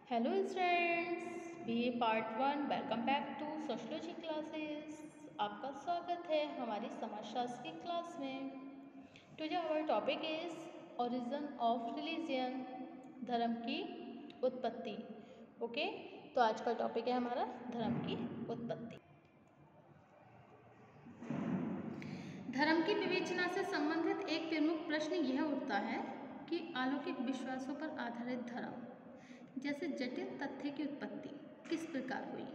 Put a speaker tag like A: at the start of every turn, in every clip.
A: Hello students, BA part 1 welcome back to sociology classes. आपका स्वागत है हमारी समाजशास्त्र की क्लास में। Today our topic is origin of religion, धर्म की उत्पत्ति। ओके, तो आज का टॉपिक है हमारा धर्म की उत्पत्ति। धर्म की विवेचना से संबंधित एक प्रमुख प्रश्न यह उठता है कि अलौकिक विश्वासों पर आधारित धर्म जैसे जटिल तथ्य की उत्पत्ति किस प्रकार हुई।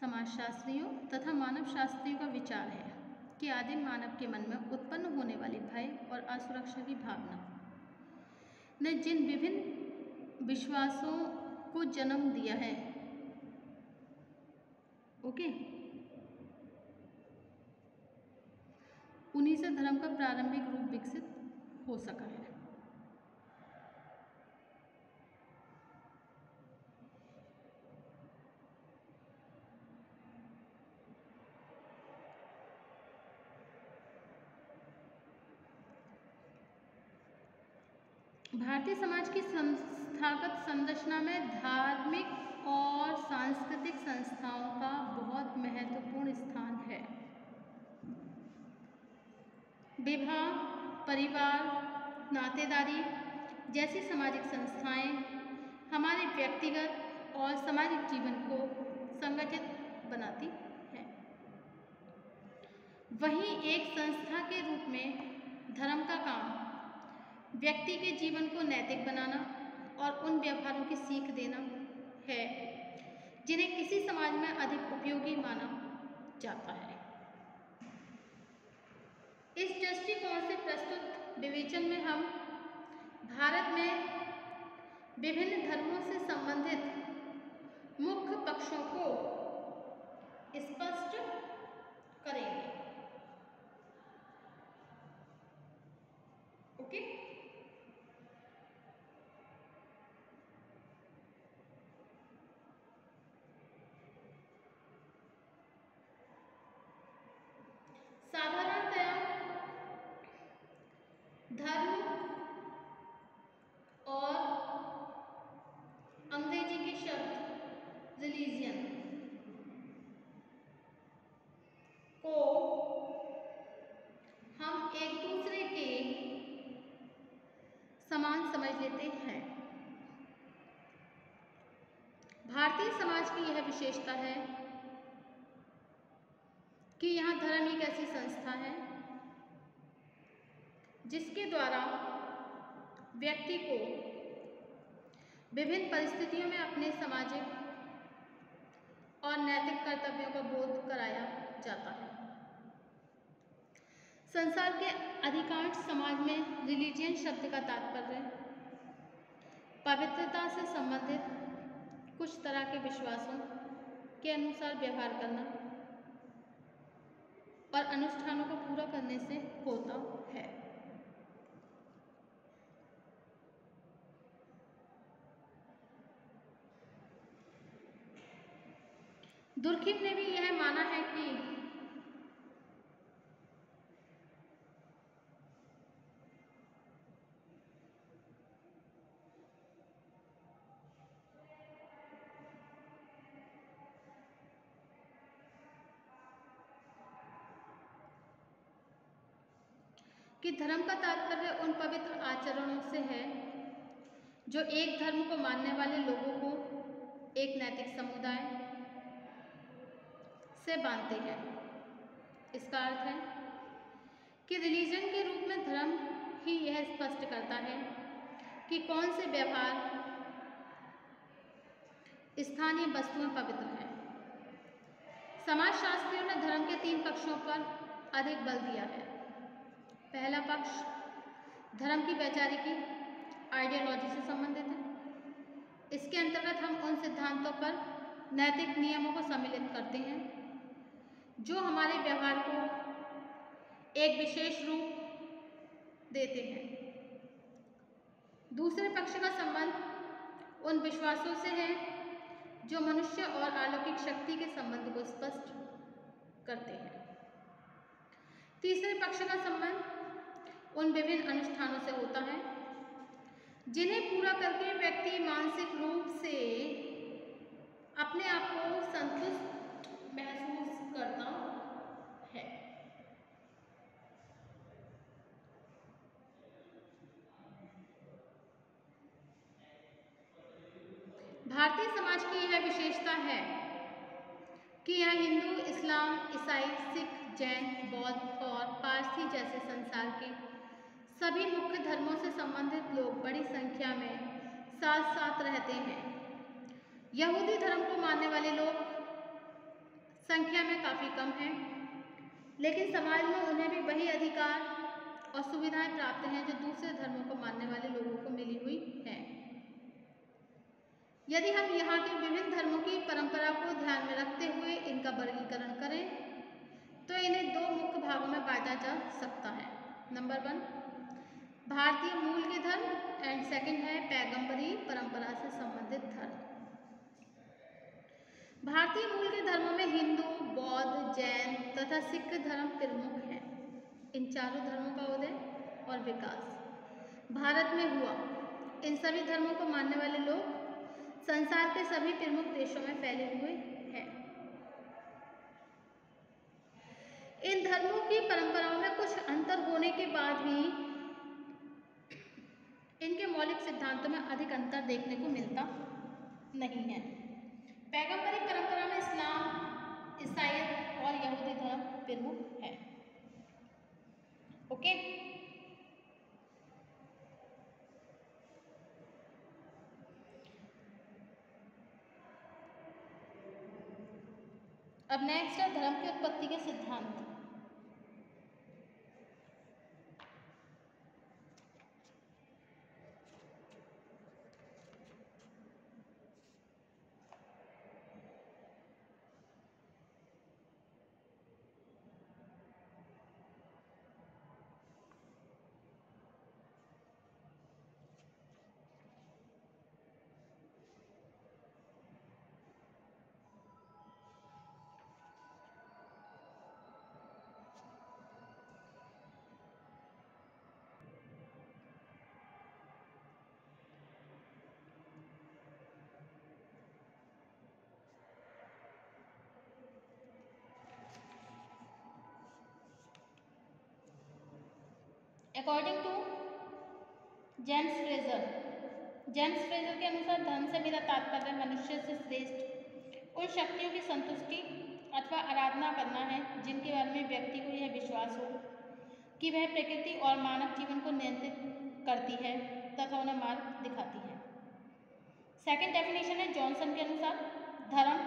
A: समाजशास्त्रियों तथा मानव शास्त्रियों का विचार है कि आदिम मानव के मन में उत्पन्न होने वाली भय और असुरक्षा की भावना ने जिन विभिन्न विश्वासों को जन्म दिया है, उन्हीं से धर्म का प्रारंभिक रूप विकसित हो सका है। भारतीय समाज की संस्थागत संरचना में धार्मिक और सांस्कृतिक संस्थाओं का बहुत महत्वपूर्ण स्थान है। विवाह, परिवार, नातेदारी जैसी सामाजिक संस्थाएं हमारे व्यक्तिगत और सामाजिक जीवन को संगठित बनाती हैं। वहीं एक संस्था के रूप में धर्म का काम व्यक्ति के जीवन को नैतिक बनाना और उन व्यवहारों की सीख देना है जिन्हें किसी समाज में अधिक उपयोगी माना जाता है। इस दृष्टिकोण से प्रस्तुत विवेचन में हम भारत में विभिन्न धर्मों से संबंधित मुख्य पक्षों को स्पष्ट करेंगे। ओके, साधारणतया धर्म और अंग्रेजी के शब्द रिलीजियन को हम एक दूसरे के समान समझ लेते हैं। भारतीय समाज की यह विशेषता है कि यहाँ धर्म एक ऐसी संस्था है जिसके द्वारा व्यक्ति को विभिन्न परिस्थितियों में अपने सामाजिक और नैतिक कर्तव्यों का बोध कराया जाता है। संसार के अधिकांश समाज में रिलीजियन शब्द का तात्पर्य पवित्रता से संबंधित कुछ तरह के विश्वासों के अनुसार व्यवहार करना और अनुष्ठानों को पूरा करने से होता है। दुर्खिम ने भी यह माना है कि धर्म का तात्पर्य उन पवित्र आचरणों से है जो एक धर्म को मानने वाले लोगों को एक नैतिक समुदाय से बांधते हैं। इसका अर्थ है कि रिलीजन के रूप में धर्म ही यह स्पष्ट करता है कि कौन से व्यवहार स्थानीय वस्तुएं पवित्र हैं। समाजशास्त्रियों ने धर्म के 3 पक्षों पर अधिक बल दिया है। पहला पक्ष धर्म की वैचारिकी आइडियोलॉजी से संबंधित है। इसके अंतर्गत हम उन सिद्धांतों पर नैतिक नियमों को सम्मिलित करते हैं जो हमारे व्यवहार को एक विशेष रूप देते हैं। दूसरे पक्ष का संबंध उन विश्वासों से है जो मनुष्य और अलौकिक शक्ति के संबंध को स्पष्ट करते हैं। तीसरे पक्ष का संबंध उन विभिन्न अनुष्ठानों से होता है जिन्हें पूरा करके व्यक्ति मानसिक रूप से भारतीय समाज की यह विशेषता है कि यह हिंदू, इस्लाम, ईसाई, सिख, जैन, बौद्ध और पारसी जैसे संसार के सभी मुख्य धर्मों से संबंधित लोग बड़ी संख्या में साथ साथ रहते हैं। यहूदी धर्म को मानने वाले लोग संख्या में काफ़ी कम हैं, लेकिन समाज में उन्हें भी वही अधिकार और सुविधाएं प्राप्त हैं जो दूसरे धर्मों को मानने वाले लोगों को मिली हुई हैं। यदि हम यहाँ के विभिन्न धर्मों की परंपरा को ध्यान में रखते हुए इनका वर्गीकरण करें तो इन्हें दो मुख्य भागों में बांटा जा सकता है। नंबर 1 भारतीय मूल के धर्म एंड सेकंड है पैगंबरी परंपरा से संबंधित धर्म। भारतीय मूल के धर्मों में हिंदू, बौद्ध, जैन तथा सिख धर्म प्रमुख हैं। इन चारों धर्मों का उदय और विकास भारत में हुआ। इन सभी धर्मों को मानने वाले लोग संसार के सभी प्रमुख देशों में फैले हुए हैं। इन धर्मों की परंपराओं में कुछ अंतर होने के बाद भी इनके मौलिक सिद्धांतों में अधिक अंतर देखने को मिलता नहीं है। पैगंबरी परंपरा में इस्लाम, ईसाईयत और यहूदी धर्म प्रमुख है। ओके, अब नेक्स्ट है धर्म की उत्पत्ति के सिद्धांत। अकॉर्डिंग टू जेम्स फ्रेजर के अनुसार धर्म से मेरा तात्पर्य मनुष्य से श्रेष्ठ उन शक्तियों की संतुष्टि अथवा आराधना करना है जिनके बारे में व्यक्ति को यह विश्वास हो कि वह प्रकृति और मानव जीवन को नियंत्रित करती है तथा उन्हें मार्ग दिखाती है। सेकंड डेफिनेशन है जॉनसन के अनुसार धर्म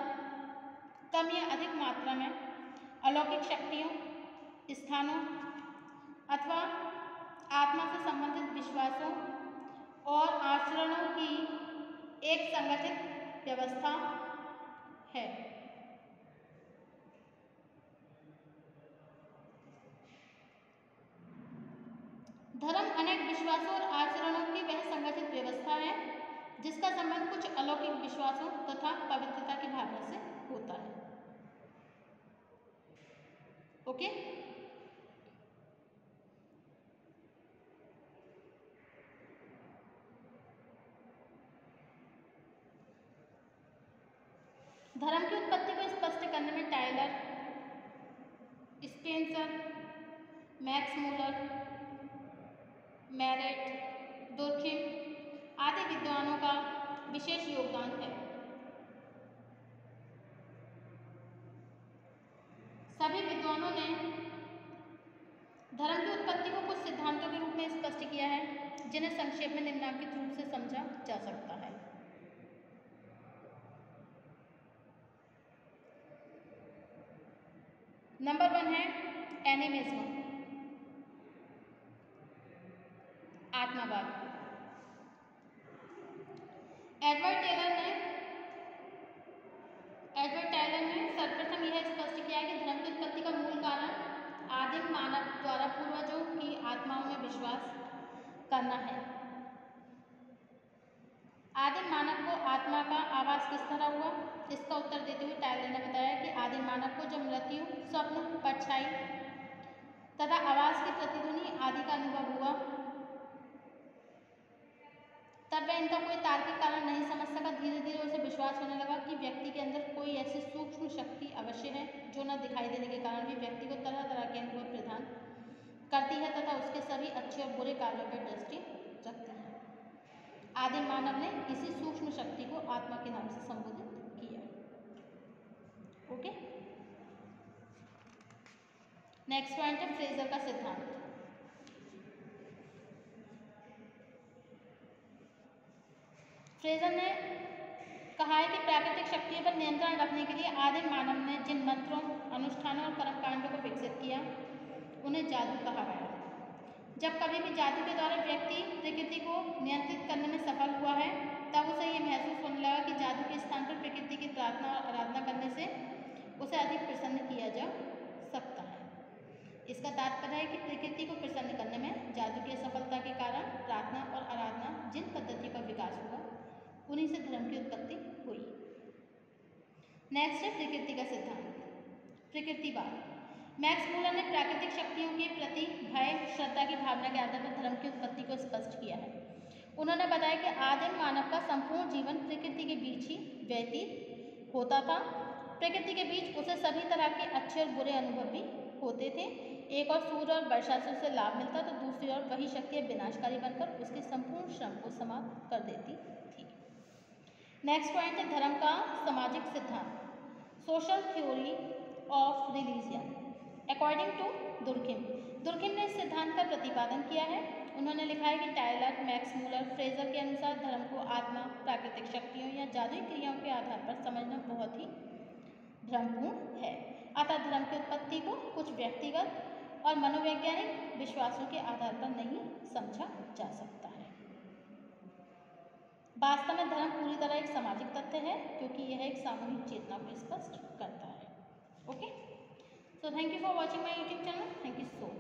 A: कम या अधिक मात्रा में अलौकिक शक्तियों, स्थानों अथवा आत्मा से संबंधित विश्वासों और आचरणों की एक संगठित व्यवस्था है। धर्म अनेक विश्वासों और आचरणों की वह संगठित व्यवस्था है जिसका संबंध कुछ अलौकिक विश्वासों तथा पवित्रता की भावना से होता है। ओके, धर्म की उत्पत्ति को स्पष्ट करने में Tylor, Spencer, Max Muller, Marett, Durkheim आदि विद्वानों का विशेष योगदान है। सभी विद्वानों ने धर्म की उत्पत्ति को कुछ सिद्धांतों के रूप में स्पष्ट किया है जिन्हें संक्षेप में निम्नलिखित रूप से समझा जा सकता है। नंबर 1 है एनिमिज्म, आत्मावाद। एडवर्ड टायलर ने सर्वप्रथम यह स्पष्ट किया कि धर्म की उत्पत्ति का मूल कारण आदिम मानव द्वारा पूर्वजों की आत्माओं में विश्वास करना है। आदिम मानव को आत्मा का आवास किस तरह हुआ? इसका उत्तर देते हुए टायलर ने बताया कि आदिम मानव को जब मृत्यु, स्वप्न, परछाई तथा आवाज की प्रतिध्वनि आदि का अनुभव हुआ तब वह इनका कोई तार्किक कारण नहीं समझ सका। धीरे धीरे उसे विश्वास होने लगा कि व्यक्ति के अंदर कोई ऐसी सूक्ष्म शक्ति अवश्य है जो न दिखाई देने के कारण भी व्यक्ति को तरह तरह के अनुभव प्रदान करती है तथा उसके सभी अच्छे और बुरे कार्यों पर दृष्टि रखती है। आदिम मानव ने इसी सूक्ष्म शक्ति को आत्मा के नाम से संबोधित किया। ओके, नेक्स्ट पॉइंट है फ्रेजर का सिद्धांत। फ्रेजर ने कहा है कि प्राकृतिक शक्तियों पर नियंत्रण रखने के लिए आदिम मानव ने जिन मंत्रों, अनुष्ठानों और कर्मकांडों को विकसित किया उन्हें जादू कहा गया। जब कभी भी जादू के द्वारा व्यक्ति प्रकृति को नियंत्रित करने में सफल हुआ है तब उसे ये महसूस होने लगा कि जादू के स्थान पर प्रकृति की प्रार्थना और आराधना करने से उसे अधिक प्रसन्न किया जा सकता है। इसका तात्पर्य है कि प्रकृति को प्रसन्न करने में जादू की असफलता के कारण प्रार्थना और आराधना जिन पद्धतियों का विकास हुआ उन्हीं से धर्म की उत्पत्ति हुई। नेक्स्ट है प्रकृति का सिद्धांत, प्रकृतिवाद। मैक्स मूलर ने प्राकृतिक शक्तियों के प्रति भय, श्रद्धा की भावना के आधार पर धर्म की उत्पत्ति को स्पष्ट किया है। उन्होंने बताया कि आदिम मानव का संपूर्ण जीवन प्रकृति के बीच ही व्यतीत होता था। प्रकृति के बीच उसे सभी तरह के अच्छे और बुरे अनुभव भी होते थे। एक और सूर्य और वर्षा से उसे लाभ मिलता तो दूसरी ओर वही शक्तियाँ विनाशकारी बनकर उसके संपूर्ण श्रम को समाप्त कर देती थी। नेक्स्ट पॉइंट है धर्म का सामाजिक सिद्धांत, social theory of religion according to Durkheim. Durkheim ने इस सिद्धांत का प्रतिपादन किया है। उन्होंने लिखा है कि टायलर, मैक्स मूलर, फ्रेजर के अनुसार धर्म को आत्मा, प्राकृतिक शक्तियों या जादुई क्रियाओं के आधार पर समझना बहुत ही भ्रमपूर्ण है। अतः धर्म की उत्पत्ति को कुछ व्यक्तिगत और मनोवैज्ञानिक विश्वासों के आधार पर नहीं समझा जा सकता है। वास्तव में धर्म पूरी तरह एक सामाजिक तथ्य है क्योंकि यह एक सामूहिक चेतना को स्पष्ट करता है। Okay, so thank you for watching my YouTube channel. Thank you so much.